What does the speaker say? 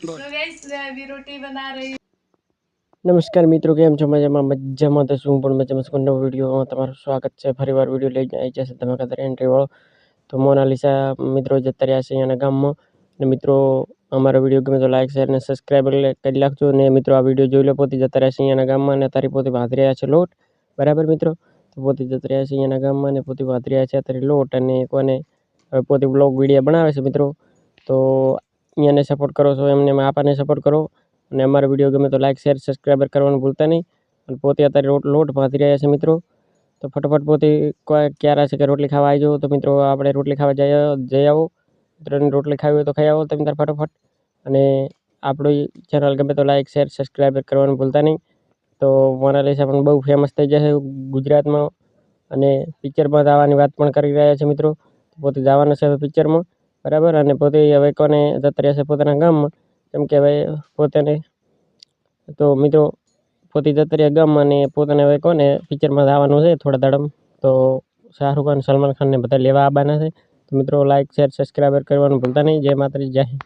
तो गाइस मैं अभी रोटी बना रही हूँ। नमस्कार मित्रों, केम छो? मजाમાં તો શું પણ મજામાં છું. નવો વિડીયોમાં તમારું સ્વાગત છે. ફરીવાર વિડીયો લઈને આવી જશે ધમાકાદાર એન્ટ્રી વાળો. તો મોનાલિસા મિત્રો જતા રહ્યા છે અહીંયાના ગામમાં. અને મિત્રો અમારો વિડીયો ગમે તો લાઈક શેર અને સબસ્ક્રાઈબ કરી નાખજો. અને મિત્રો આ વિડીયો જોઈ લો. પોતે જતા રહ્યા છે અહીંયાના ગામમાં અને તારી પોતે વાંધી રહ્યા છે લોટ. બરાબર મિત્રો, તો પોતે જતા રહ્યા છે અહીંયાના ગામમાં અને પોતે વાંધી રહ્યા છે અત્યારે લોટ. અને કોને પોતે બ્લોગ વિડીયો બનાવે છે મિત્રો. તો અહીંયાને સપોર્ટ કરો છો એમને આપણને સપોર્ટ કરો. અને અમારો વિડીયો ગમે તો લાઈક શેર સબસ્ક્રાઈબર કરવાનું ભૂલતા નહીં. અને પોતે અત્યારે લોટ ભાંધી રહ્યા છે મિત્રો. તો ફટાફટ પોતે ક્યારે છે કે રોટલી ખાવા આવી જાઓ. તો મિત્રો આપણે રોટલી ખાવા જઈ આવો. મિત્રોને રોટલી ખાવી હોય તો ખાઈ આવો તમે તાર ફટાફટ. અને આપણી ચેનલ ગમે તો લાઈક શેર સબસ્ક્રાઈબર કરવાનું ભૂલતા નહીં. તો મોનાલિસા પણ બહુ ફેમસ થઈ જશે ગુજરાતમાં. અને પિક્ચરમાં જવાની વાત પણ કરી રહ્યા છે મિત્રો. પોતે જવાના છે પિક્ચરમાં, બરાબર. અને પોતે હવે કોને જતા રહ્યા છે પોતાના ગામમાં, કેમ કે હવે પોતાને તો મિત્રો પોતે જતા રહ્યા ગામમાં અને પોતાને હવે કોને પિક્ચરમાં જવાનું છે થોડા દાડમ. તો શાહરૂખ ખાન, સલમાન ખાનને બધા લેવા આવવાના છે. તો મિત્રો લાઈક શેર સબસ્ક્રાઈબર કરવાનું ભૂલતા નહીં. જય માતાજી, જય હિન્દ.